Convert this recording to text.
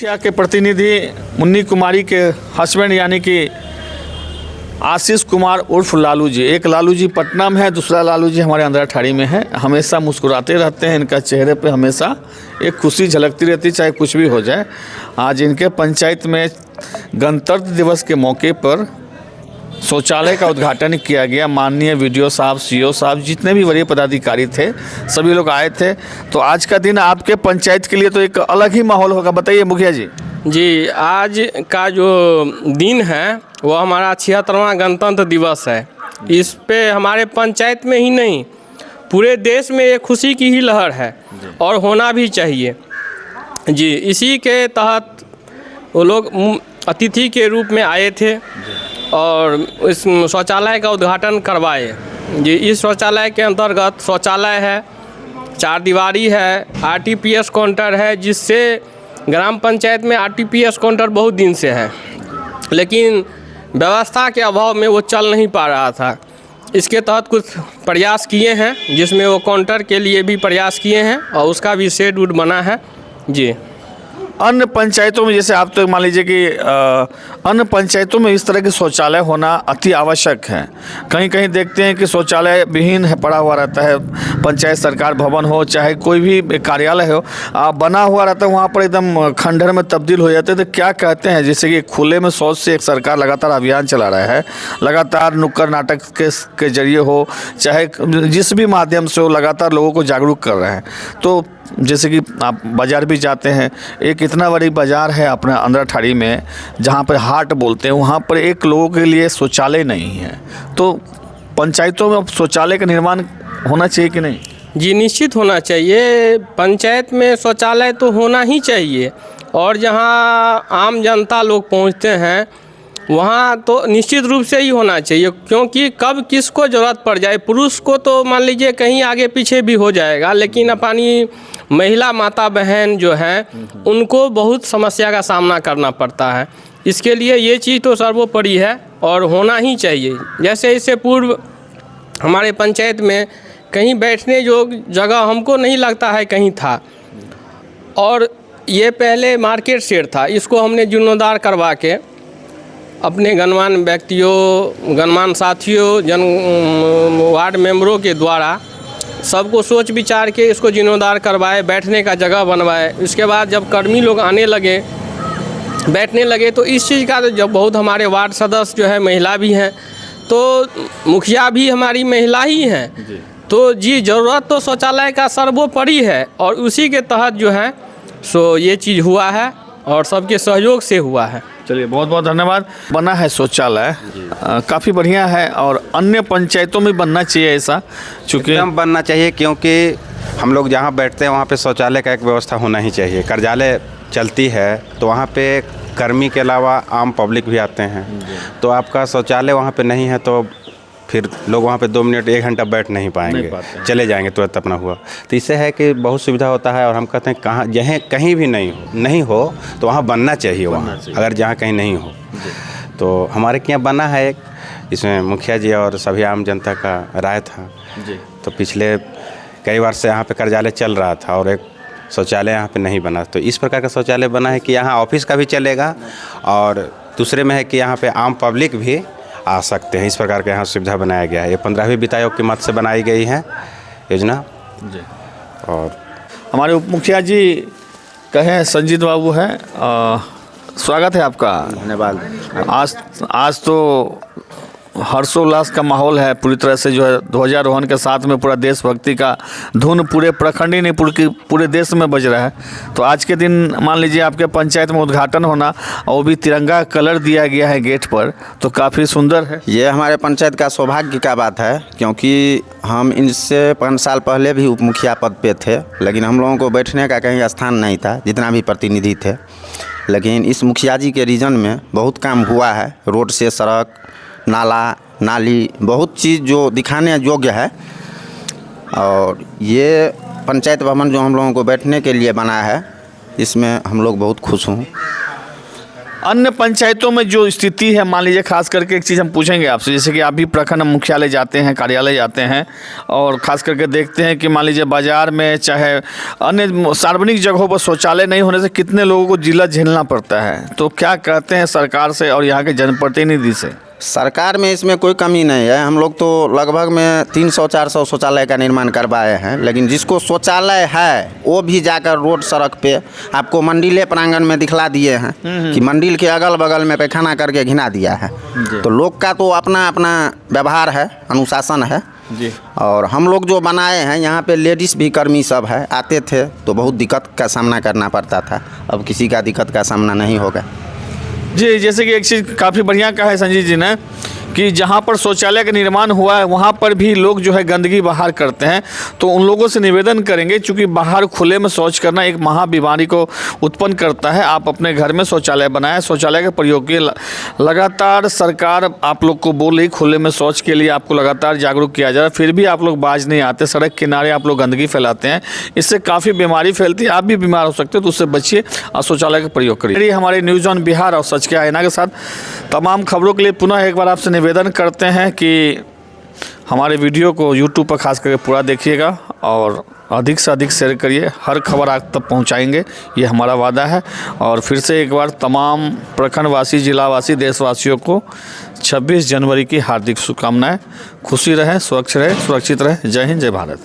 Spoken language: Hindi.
मुखिया के प्रतिनिधि मुन्नी कुमारी के हस्बैंड यानी कि आशीष कुमार उर्फ लालू जी। एक लालू जी पटना में है, दूसरा लालू जी हमारे अंदराठाड़ी में है। हमेशा मुस्कुराते रहते हैं, इनका चेहरे पे हमेशा एक खुशी झलकती रहती, चाहे कुछ भी हो जाए। आज इनके पंचायत में गणतंत्र दिवस के मौके पर शौचालय का उद्घाटन किया गया। माननीय वीडियो साहब, सीओ साहब, जितने भी वरीय पदाधिकारी थे, सभी लोग आए थे। तो आज का दिन आपके पंचायत के लिए तो एक अलग ही माहौल होगा, बताइए मुखिया जी। जी, आज का जो दिन है वो हमारा 76वां गणतंत्र दिवस है। इस पे हमारे पंचायत में ही नहीं, पूरे देश में एक खुशी की ही लहर है और होना भी चाहिए। जी, इसी के तहत वो लोग अतिथि के रूप में आए थे और इस शौचालय का उद्घाटन करवाए। जी, इस शौचालय के अंतर्गत शौचालय है, 4 दीवारी है, आरटीपीएस काउंटर है, जिससे ग्राम पंचायत में आरटीपीएस काउंटर बहुत दिन से है, लेकिन व्यवस्था के अभाव में वो चल नहीं पा रहा था। इसके तहत कुछ प्रयास किए हैं, जिसमें वो काउंटर के लिए भी प्रयास किए हैं और उसका भी शेड वुड बना है। जी, अन्य पंचायतों में जैसे आप तो मान लीजिए कि अन्य पंचायतों में इस तरह के शौचालय होना अति आवश्यक है। कहीं कहीं देखते हैं कि शौचालय विहीन है, पड़ा हुआ रहता है। पंचायत सरकार भवन हो चाहे कोई भी कार्यालय हो, बना हुआ रहता है, वहाँ पर एकदम खंडहर में तब्दील हो जाते हैं। तो क्या कहते हैं, जैसे कि खुले में शौच से एक सरकार लगातार अभियान चला रहा है, लगातार नुक्कड़ नाटक के जरिए हो चाहे जिस भी माध्यम से हो, लगातार लोगों को जागरूक कर रहे हैं। तो जैसे कि आप बाज़ार भी जाते हैं, एक इतना बड़ी बाज़ार है अपने अंदराठाड़ी में जहाँ पर हाट बोलते हैं, वहाँ पर एक लोगों के लिए शौचालय नहीं है। तो पंचायतों में शौचालय का निर्माण होना चाहिए कि नहीं? जी, निश्चित होना चाहिए। पंचायत में शौचालय तो होना ही चाहिए और जहाँ आम जनता लोग पहुँचते हैं वहाँ तो निश्चित रूप से ही होना चाहिए, क्योंकि कब किसको ज़रूरत पड़ जाए। पुरुष को तो मान लीजिए कहीं आगे पीछे भी हो जाएगा, लेकिन अपनी महिला माता बहन जो हैं उनको बहुत समस्या का सामना करना पड़ता है। इसके लिए ये चीज़ तो सर्वोपरि है और होना ही चाहिए। जैसे इससे पूर्व हमारे पंचायत में कहीं बैठने जो जगह हमको नहीं लगता है कहीं था, और ये पहले मार्केट शेड था। इसको हमने जीर्णोद्धार करवा के अपने गणमान्य व्यक्तियों, गणमान्य साथियों, वार्ड मेंबरों के द्वारा सबको सोच विचार के इसको जीर्णोद्धार करवाए, बैठने का जगह बनवाए। इसके बाद जब कर्मी लोग आने लगे, बैठने लगे, तो इस चीज़ का जब बहुत हमारे वार्ड सदस्य जो है महिला भी हैं, तो मुखिया भी हमारी महिला ही हैं। तो जी, ज़रूरत तो शौचालय का सर्वोपरि है और उसी के तहत जो है सो ये चीज़ हुआ है और सबके सहयोग से हुआ है। चलिए, बहुत बहुत धन्यवाद। बना है शौचालय, काफ़ी बढ़िया है और अन्य पंचायतों में बनना चाहिए ऐसा, चूँकि एकदम बनना चाहिए, क्योंकि हम लोग जहाँ बैठते हैं वहाँ पे शौचालय का एक व्यवस्था होना ही चाहिए। कार्यालय चलती है तो वहाँ पे कर्मी के अलावा आम पब्लिक भी आते हैं, तो आपका शौचालय वहाँ पे नहीं है तो फिर लोग वहाँ पे 2 मिनट 1 घंटा बैठ नहीं पाएंगे, चले जाएंगे तुरंत अपना हुआ। तो इससे है कि बहुत सुविधा होता है और हम कहते हैं कहाँ जहाँ कहीं भी नहीं हो तो वहाँ बनना चाहिए। वहाँ अगर जहाँ कहीं नहीं हो तो हमारे यहाँ बना है एक, इसमें मुखिया जी और सभी आम जनता का राय था। तो पिछले कई वर्ष से यहाँ पे कार्यालय चल रहा था और एक शौचालय यहाँ पे नहीं बना। तो इस प्रकार का शौचालय बना है कि यहाँ ऑफिस का भी चलेगा और दूसरे में है कि यहाँ पे आम पब्लिक भी आ सकते हैं। इस प्रकार का यहाँ सुविधा बनाया गया है। ये 15वीं वित्त आयोग की मद से बनाई गई है योजना। जी, और हमारे उप मुखिया जी कहें संजीत बाबू हैं, स्वागत है आपका। धन्यवाद। आज तो हर्षोल्लास का माहौल है, पूरी तरह से जो है ध्वजारोहण के साथ में पूरा देशभक्ति का धुन पूरे प्रखंड ही नहीं पूरे देश में बज रहा है। तो आज के दिन मान लीजिए आपके पंचायत में उद्घाटन होना और वो भी तिरंगा कलर दिया गया है गेट पर, तो काफ़ी सुंदर है। ये हमारे पंचायत का सौभाग्य का बात है, क्योंकि हम इनसे 5 साल पहले भी उप मुखिया पद पे थे, लेकिन हम लोगों को बैठने का कहीं स्थान नहीं था, जितना भी प्रतिनिधि थे। लेकिन इस मुखिया जी के रीजन में बहुत काम हुआ है। रोड से सड़क, नाला नाली, बहुत चीज़ जो दिखाने योग्य है। और ये पंचायत भवन जो हम लोगों को बैठने के लिए बना है, इसमें हम लोग बहुत खुश हूँ। अन्य पंचायतों में जो स्थिति है, मान लीजिए खास करके एक चीज़ हम पूछेंगे आपसे, जैसे कि आप भी प्रखंड मुख्यालय जाते हैं, कार्यालय जाते हैं और खास करके देखते हैं कि मान लीजिए बाजार में चाहे अन्य सार्वजनिक जगहों पर शौचालय नहीं होने से कितने लोगों को जिला झेलना पड़ता है। तो क्या कहते हैं सरकार से और यहाँ के जनप्रतिनिधि से? सरकार में इसमें कोई कमी नहीं है। हम लोग तो लगभग में 300-400 शौचालय का निर्माण करवाए हैं, लेकिन जिसको शौचालय है वो भी जाकर रोड सड़क पे आपको मंडिले प्रांगण में दिखला दिए हैं कि मंडिल के अगल बगल में पैखाना करके घिना दिया है। तो लोग का तो अपना अपना व्यवहार है, अनुशासन है जी। और हम लोग जो बनाए हैं यहाँ पे लेडीज़ भी कर्मी सब है, आते थे तो बहुत दिक्कत का सामना करना पड़ता था। अब किसी का दिक्कत का सामना नहीं होगा जी। जैसे कि एक चीज़ काफ़ी बढ़िया कहा है संजीव जी ने कि जहाँ पर शौचालय का निर्माण हुआ है वहाँ पर भी लोग जो है गंदगी बाहर करते हैं। तो उन लोगों से निवेदन करेंगे, चूँकि बाहर खुले में शौच करना एक महाबीमारी को उत्पन्न करता है। आप अपने घर में शौचालय बनाएं, शौचालय के प्रयोग के लगातार सरकार आप लोग को बोल रही खुले में शौच के लिए आपको लगातार जागरूक किया जा रहा है, फिर भी आप लोग बाज नहीं आते। सड़क किनारे आप लोग गंदगी फैलाते हैं, इससे काफ़ी बीमारी फैलती है, आप भी बीमार हो सकते हो। तो उससे बचिए और शौचालय का प्रयोग करिए। हमारे न्यूज़ ऑन बिहार और सच के आईना के साथ तमाम खबरों के लिए पुनः एक बार आपसे निवेदन करते हैं कि हमारे वीडियो को YouTube पर खास करके पूरा देखिएगा और अधिक से अधिक शेयर करिए। हर खबर आप तक पहुंचाएंगे, ये हमारा वादा है। और फिर से एक बार तमाम प्रखंडवासी, जिलावासी, देशवासियों को 26 जनवरी की हार्दिक शुभकामनाएं। खुशी रहें, स्वच्छ रहें, सुरक्षित रहें। जय हिंद, जय भारत।